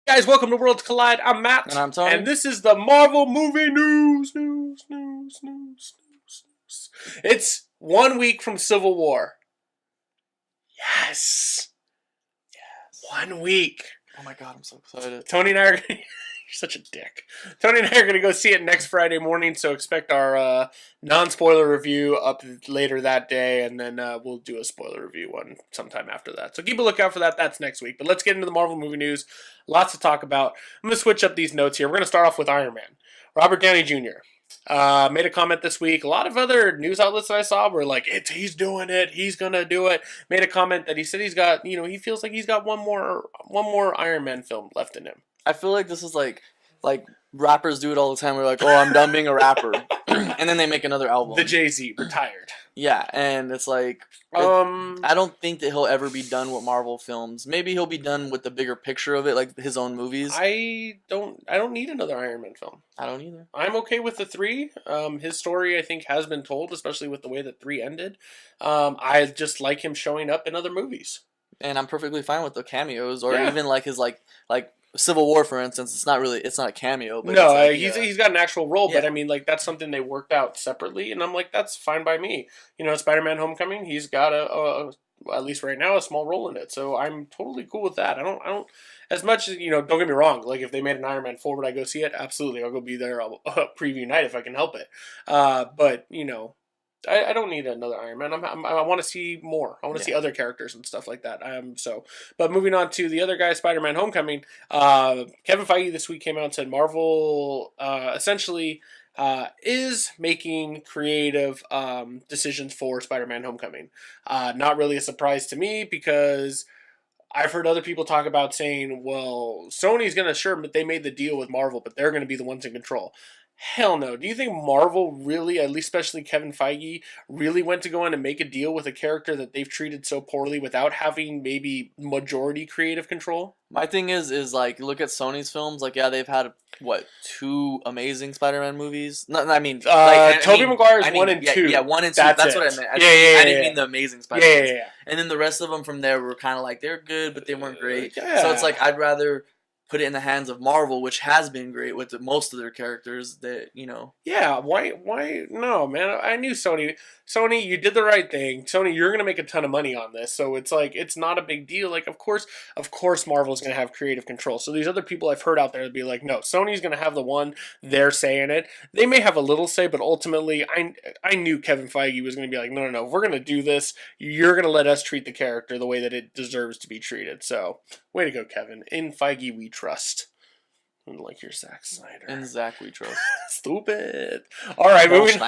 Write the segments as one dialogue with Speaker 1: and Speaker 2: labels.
Speaker 1: Guys, welcome to Worlds Collide. I'm Matt.
Speaker 2: And I'm Tony.
Speaker 1: And this is the Marvel movie news. It's 1 week from Civil War. Yes. 1 week.
Speaker 2: Oh my god, I'm so excited.
Speaker 1: Tony and I are going to... You're such a dick. Tony and I are going to go see it next Friday morning, so expect our non-spoiler review up later that day, and then we'll do a spoiler review one sometime after that. So keep a lookout for that. That's next week. But let's get into the Marvel movie news. Lots to talk about. I'm going to switch up these notes here. We're going to start off with Iron Man. Robert Downey Jr. Made a comment this week. A lot of other news outlets that I saw were like, he's doing it. He's going to do it. Made a comment that he said he's got, he feels like he's got one more Iron Man film left in him.
Speaker 2: I feel like this is like rappers do it all the time. We're like, oh, I'm done being a rapper. And then they make another album.
Speaker 1: The Jay-Z, retired.
Speaker 2: Yeah, and it's like, I don't think that he'll ever be done with Marvel films. Maybe he'll be done with the bigger picture of it, like his own movies.
Speaker 1: I don't need another Iron Man film.
Speaker 2: I don't either.
Speaker 1: I'm okay with the 3. His story, I think, has been told, especially with the way that 3 ended. I just like him showing up in other movies.
Speaker 2: And I'm perfectly fine with the cameos, or even like his like Civil War, for instance. It's not a cameo. But
Speaker 1: no,
Speaker 2: like,
Speaker 1: he's got an actual role, but I mean, like, that's something they worked out separately, and I'm like, that's fine by me. Spider-Man: Homecoming, he's got at least right now, a small role in it, so I'm totally cool with that. I don't as much as don't get me wrong. Like, if they made an Iron Man 4, would I go see it? Absolutely, I'll go be there. I'll preview night if I can help it. But I don't need another Iron Man. I want to see more. I want to see other characters and stuff like that. But moving on to the other guy, Spider-Man: Homecoming. Kevin Feige this week came out and said Marvel essentially is making creative decisions for Spider-Man: Homecoming. Not really a surprise to me because I've heard other people talk about saying, well, Sony's going to but they made the deal with Marvel, but they're going to be the ones in control. Hell no. Do you think Marvel really, at least especially Kevin Feige, really went to go in and make a deal with a character that they've treated so poorly without having maybe majority creative control?
Speaker 2: My thing is like, look at Sony's films. Like, they've had, 2 amazing Spider-Man movies? No, I mean...
Speaker 1: Tobey Maguire's 1 and 2.
Speaker 2: Yeah, 1 and 2.
Speaker 1: That's
Speaker 2: what I meant. I didn't mean the amazing Spider-Man.
Speaker 1: Yeah.
Speaker 2: And then the rest of them from there were kind of like, they're good, but they weren't great.
Speaker 1: Yeah.
Speaker 2: So it's like, I'd rather put it in the hands of Marvel, which has been great with most of their characters that,
Speaker 1: Yeah, why? No, man. I knew Sony. Sony, you did the right thing. Sony, you're going to make a ton of money on this. So it's like, it's not a big deal. Like, of course Marvel's going to have creative control. So these other people I've heard out there would be like, no, Sony's going to have the one, they're saying it. They may have a little say, but ultimately, I knew Kevin Feige was going to be like, no, we're going to do this. You're going to let us treat the character the way that it deserves to be treated. So, way to go, Kevin. In Feige, we trust. Like your Zack Snyder.
Speaker 2: In Zack, we trust.
Speaker 1: Stupid. All right, moving.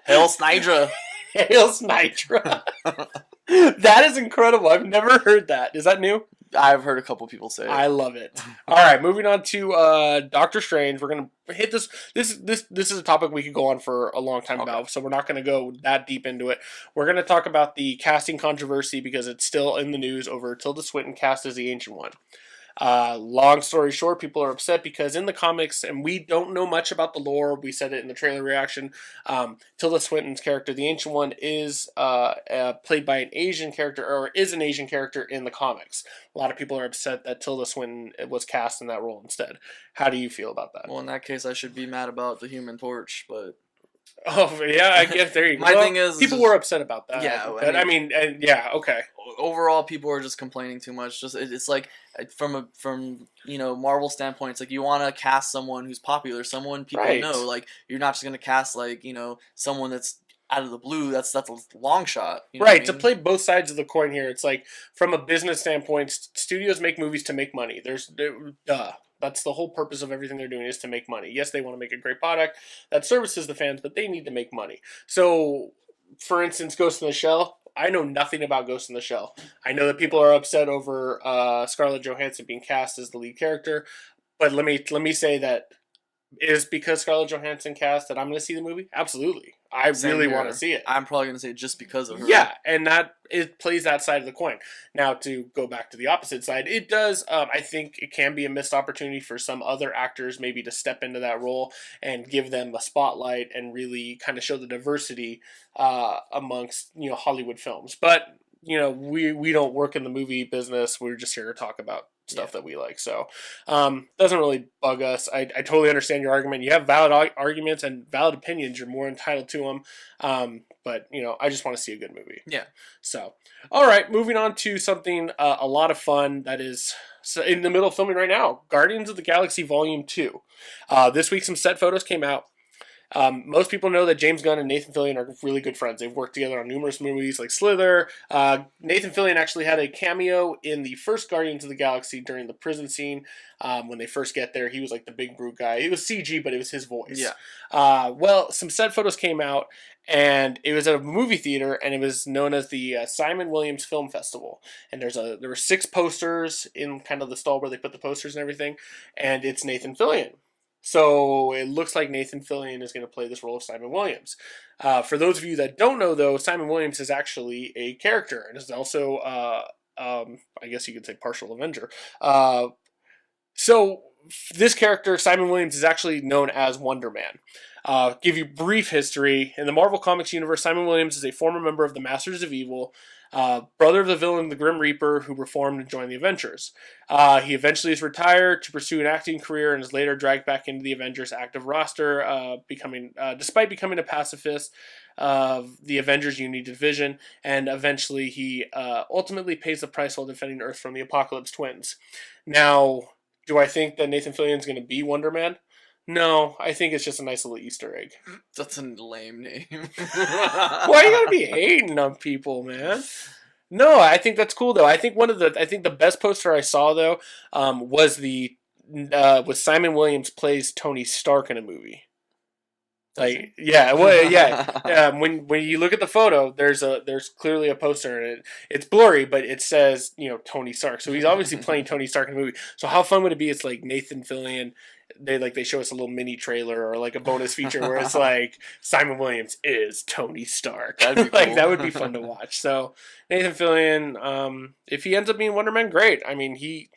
Speaker 2: Hail Snydra.
Speaker 1: Hail Snydra. That is incredible. I've never heard that. Is that new?
Speaker 2: I've heard a couple people say it.
Speaker 1: I love it. All right, moving on to Doctor Strange. We're gonna hit this. This is a topic we could go on for a long time about, so we're not gonna go that deep into it. We're gonna talk about the casting controversy because it's still in the news over Tilda Swinton cast as the Ancient One. Long story short, people are upset because in the comics, and we don't know much about the lore, we said it in the trailer reaction, Tilda Swinton's character, the Ancient One, is played by an Asian character, or is an Asian character in the comics. A lot of people are upset that Tilda Swinton was cast in that role instead. How do you feel about that?
Speaker 2: Well, in that case, I should be mad about the Human Torch, but...
Speaker 1: Oh, yeah, I guess there you go.
Speaker 2: My thing is...
Speaker 1: People were upset about that.
Speaker 2: Yeah.
Speaker 1: But, yeah, okay.
Speaker 2: Overall, people are just complaining too much. It's like, from Marvel standpoint, it's like you want to cast someone who's popular, someone people know. Like, you're not just going to cast, someone that's out of the blue. That's a long shot. You know
Speaker 1: right,
Speaker 2: what I mean?
Speaker 1: To play both sides of the coin here, it's like, from a business standpoint, studios make movies to make money. That's the whole purpose of everything they're doing, is to make money. Yes, they want to make a great product that services the fans, but they need to make money. So, for instance, Ghost in the Shell, I know nothing about Ghost in the Shell. I know that people are upset over Scarlett Johansson being cast as the lead character, but let me say that is because Scarlett Johansson cast that I'm going to see the movie? Absolutely. I really want to see it.
Speaker 2: I'm probably going to say just because of her.
Speaker 1: Yeah, and it plays that side of the coin. Now, to go back to the opposite side, it does, I think it can be a missed opportunity for some other actors maybe to step into that role and give them a spotlight and really kind of show the diversity amongst, Hollywood films. But, we don't work in the movie business. We're just here to talk about stuff that we like. So doesn't really bug us. I totally understand your argument. You have valid arguments and valid opinions. You're more entitled to them. But, I just want to see a good movie.
Speaker 2: Yeah.
Speaker 1: So, all right, moving on to something a lot of fun that is in the middle of filming right now. Guardians of the Galaxy Volume 2. This week some set photos came out. Most people know that James Gunn and Nathan Fillion are really good friends. They've worked together on numerous movies like Slither. Nathan Fillion actually had a cameo in the first Guardians of the Galaxy during the prison scene. When they first get there, he was like the big brute guy. It was CG, but it was his voice.
Speaker 2: Yeah.
Speaker 1: Well, some set photos came out, and it was at a movie theater, and it was known as the Simon Williams Film Festival. And there were 6 posters in kind of the stall where they put the posters and everything, and it's Nathan Fillion. So it looks like Nathan Fillion is going to play this role of Simon Williams. For those of you that don't know, though, Simon Williams is actually a character and is also, I guess you could say, partial Avenger. So this character, Simon Williams, is actually known as Wonder Man. Give you brief history. In the Marvel Comics universe, Simon Williams is a former member of the Masters of Evil, brother of the villain, the Grim Reaper, who reformed and joined the Avengers. He eventually is retired to pursue an acting career and is later dragged back into the Avengers active roster, despite becoming a pacifist of the Avengers Unity Division, and eventually he ultimately pays the price while defending Earth from the Apocalypse Twins. Now, do I think that Nathan Fillion is going to be Wonder Man? No, I think it's just a nice little Easter egg.
Speaker 2: That's a lame name.
Speaker 1: Why you gotta be hating on people, man? No, I think that's cool though. I think the best poster I saw though was Simon Williams plays Tony Stark in a movie. Like when you look at the photo, there's clearly a poster and it's blurry, but it says Tony Stark. So he's obviously playing Tony Stark in a movie. So how fun would it be? It's like Nathan Fillion. They show us a little mini trailer or like a bonus feature where it's like Simon Williams is Tony Stark.
Speaker 2: That'd be
Speaker 1: like
Speaker 2: cool.
Speaker 1: That would be fun to watch. So Nathan Fillion, if he ends up being Wonder Man, great. I mean, he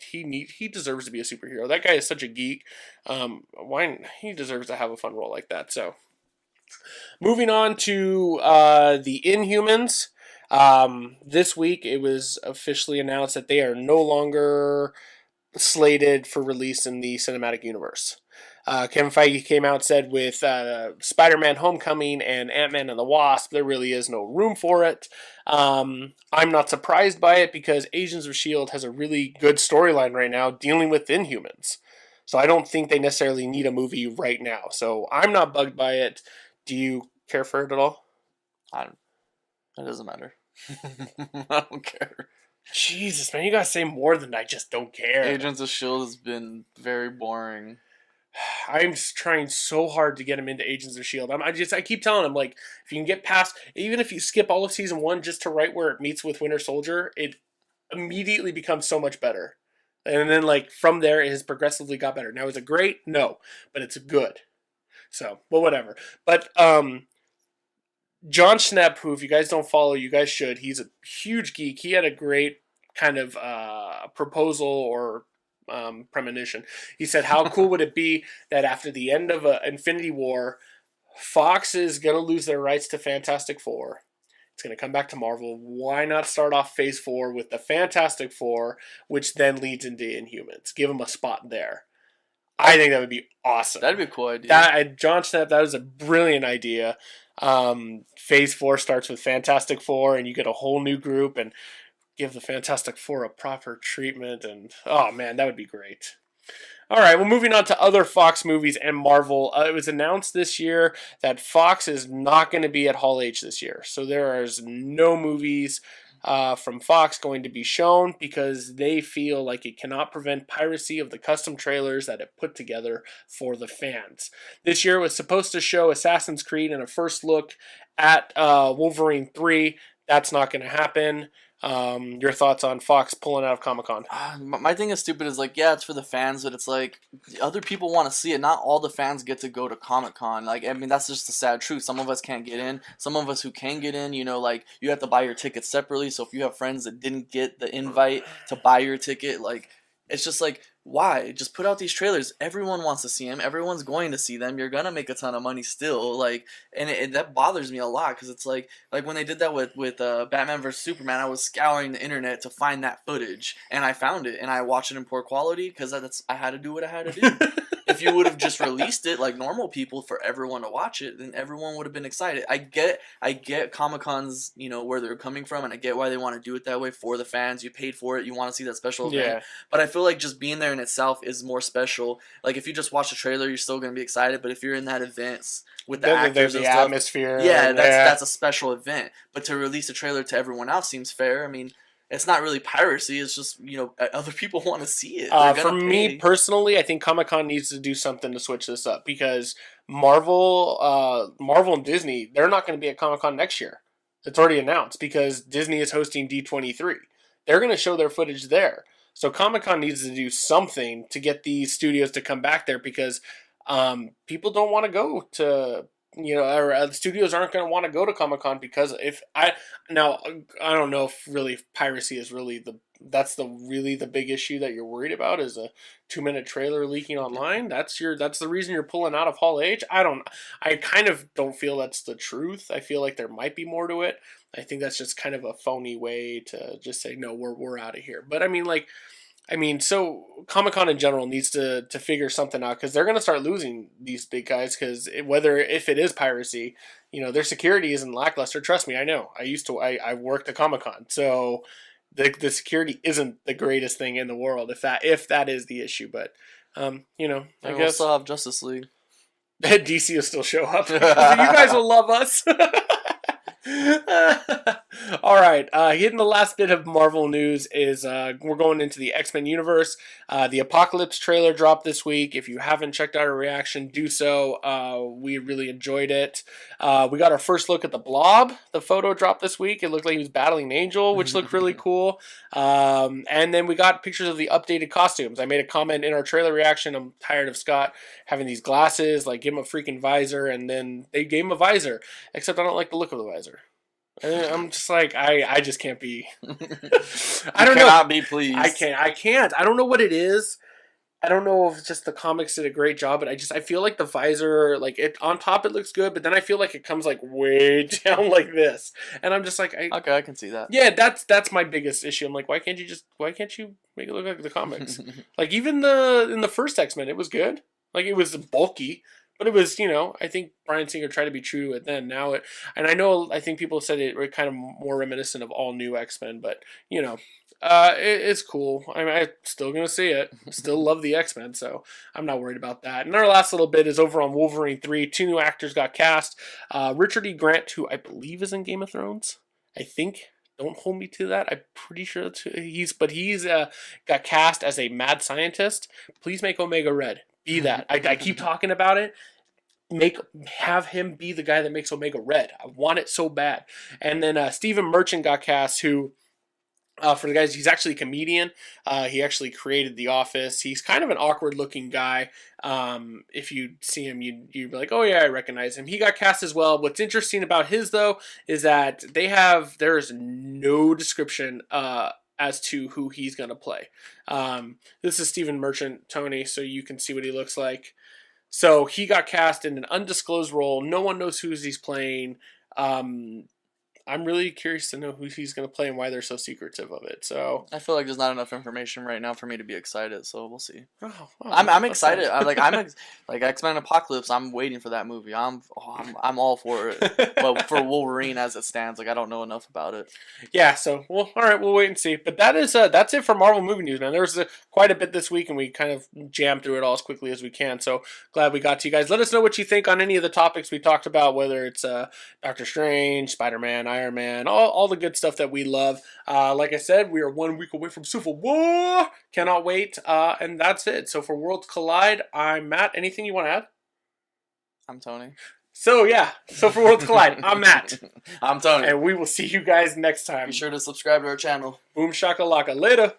Speaker 1: deserves to be a superhero. That guy is such a geek. He deserves to have a fun role like that. So moving on to the Inhumans. This week it was officially announced that they are no longer slated for release in the cinematic universe. Kevin Feige came out and said with Spider-Man Homecoming and Ant-Man and the Wasp, there really is no room for it. I'm not surprised by it because Agents of S.H.I.E.L.D. has a really good storyline right now dealing with Inhumans. So I don't think they necessarily need a movie right now. So I'm not bugged by it. Do you care for it at all?
Speaker 2: It doesn't matter. I don't care.
Speaker 1: Jesus, man, you gotta say more than I just don't care.
Speaker 2: Agents of S.H.I.E.L.D. has been very boring.
Speaker 1: I'm just trying so hard to get him into Agents of S.H.I.E.L.D. I keep telling him, like, if you can get past, even if you skip all of season 1 just to right where it meets with Winter Soldier, it immediately becomes so much better. And then, like, from there, it has progressively got better. Now, is it great? No, but it's good. So, well, whatever. But, John Schnepp, who, if you guys don't follow, you guys should. He's a huge geek. He had a great kind of proposal or premonition. He said, how cool would it be that after the end of Infinity War, Fox is going to lose their rights to Fantastic Four. It's going to come back to Marvel. Why not start off Phase 4 with the Fantastic Four, which then leads into Inhumans? Give them a spot there. I think that would be awesome.
Speaker 2: That'd be a cool idea.
Speaker 1: John Schnepp, that was a brilliant idea. Phase 4 starts with Fantastic Four, and you get a whole new group, and give the Fantastic Four a proper treatment, and oh man, that would be great. All right, well, moving on to other Fox movies and Marvel. It was announced this year that Fox is not going to be at Hall H this year, so there is no movies from Fox going to be shown because they feel like it cannot prevent piracy of the custom trailers that it put together for the fans. This year it was supposed to show Assassin's Creed and a first look at Wolverine 3. That's not going to happen. Your thoughts on Fox pulling out of Comic-Con?
Speaker 2: My thing is stupid is like, yeah, it's for the fans, but it's like other people want to see it. Not all the fans get to go to Comic-Con. Like, I mean, that's just the sad truth. Some of us can't get in. Some of us who can get in, like, you have to buy your tickets separately. So if you have friends that didn't get the invite to buy your ticket, like, it's just like why? Just put out these trailers. Everyone wants to see them. Everyone's going to see them. You're gonna make a ton of money still. Like, and that bothers me a lot because it's like when they did that with Batman vs Superman, I was scouring the internet to find that footage, and I found it, and I watched it in poor quality because I had to do what I had to do. If you would have just released it like normal people for everyone to watch it, then everyone would have been excited. I get Comic-Con's, where they're coming from, and I get why they want to do it that way for the fans. You paid for it. You want to see that special event.
Speaker 1: Yeah.
Speaker 2: But I feel like just being there in itself is more special. Like, if you just watch the trailer, you're still going to be excited. But if you're in that event with the actors and stuff,
Speaker 1: atmosphere.
Speaker 2: Yeah, that's a special event. But to release a trailer to everyone else seems fair. I mean, it's not really piracy. It's just, other people want to see it.
Speaker 1: For me personally, I think Comic-Con needs to do something to switch this up because Marvel and Disney, they're not going to be at Comic-Con next year. It's already announced because Disney is hosting D23. They're going to show their footage there. So Comic-Con needs to do something to get these studios to come back there because people don't want to go to... or the studios aren't going to want to go to Comic-Con because I don't know if really piracy is really the big issue that you're worried about is a 2-minute trailer leaking online. That's the reason you're pulling out of Hall H. I kind of don't feel that's the truth. I feel like there might be more to it. I think that's just kind of a phony way to just say, no, we're out of here. But so Comic-Con in general needs to figure something out because they're going to start losing these big guys because if it is piracy, their security isn't lackluster. Trust me, I know. I worked at Comic-Con, so the security isn't the greatest thing in the world if that is the issue. But I guess
Speaker 2: we'll still have Justice League.
Speaker 1: DC will still show up. You guys will love us. All right, hitting the last bit of Marvel news is we're going into the X-Men universe. The Apocalypse trailer dropped this week. If you haven't checked out our reaction, do so. We really enjoyed it. We got our first look at the Blob. The photo dropped this week. It looked like he was battling an angel, which looked really cool. And then we got pictures of the updated costumes. I made a comment in our trailer reaction. I'm tired of Scott having these glasses. Like, give him a freaking visor, and then they gave him a visor. Except I don't like the look of the visor. I'm just like, I just can't be. I don't know.
Speaker 2: Cannot be pleased.
Speaker 1: I can't. I don't know what it is. I don't know if it's just the comics did a great job, but I feel like the visor, like on top it looks good, but then I feel like it comes like way down like this, and I'm just like,
Speaker 2: okay, I can see that.
Speaker 1: Yeah, that's my biggest issue. I'm like, why can't you make it look like the comics? Like even in the first X-Men, it was good. Like it was bulky. But it was, I think Bryan Singer tried to be true to it then. Now I think people said it were kind of more reminiscent of all new X-Men, but, it's cool. I mean, I'm still going to see it. Still love the X-Men, so I'm not worried about that. And our last little bit is over on Wolverine 3. 2 new actors got cast. Richard E. Grant, who I believe is in Game of Thrones. I think. Don't hold me to that. I'm pretty sure that's who he's got cast as a mad scientist. Please make Omega Red. Be that. I keep talking about it. Have him be the guy that makes Omega Red. I want it so bad. And then Stephen Merchant got cast, who for the guys, he's actually a comedian. He actually created The Office. He's kind of an awkward looking guy. If you see him, you'd be like, oh yeah, I recognize him. He got cast as well. What's interesting about his though is that there is no description as to who he's going to play. This is Stephen Merchant, Tony, so you can see what he looks like. So he got cast in an undisclosed role. No one knows who he's playing. I'm really curious to know who he's going to play and why they're so secretive of it. So
Speaker 2: I feel like there's not enough information right now for me to be excited. So we'll see.
Speaker 1: I'm
Speaker 2: excited. Like X-Men Apocalypse. I'm waiting for that movie. I'm all for it. But for Wolverine as it stands, like I don't know enough about it.
Speaker 1: Yeah. So all right, we'll wait and see. But that's it for Marvel movie news, man. There was quite a bit this week, and we kind of jammed through it all as quickly as we can. So glad we got to you guys. Let us know what you think on any of the topics we talked about, whether it's Doctor Strange, Spider-Man, Iron Man, all the good stuff that we love. Like I said, we are 1 week away from Civil War. Cannot wait. And that's it. So for Worlds Collide, I'm Matt. Anything you want to add?
Speaker 2: I'm Tony.
Speaker 1: So for Worlds Collide, I'm Matt.
Speaker 2: I'm Tony.
Speaker 1: And we will see you guys next time.
Speaker 2: Be sure to subscribe to our channel.
Speaker 1: Boom shakalaka. Later.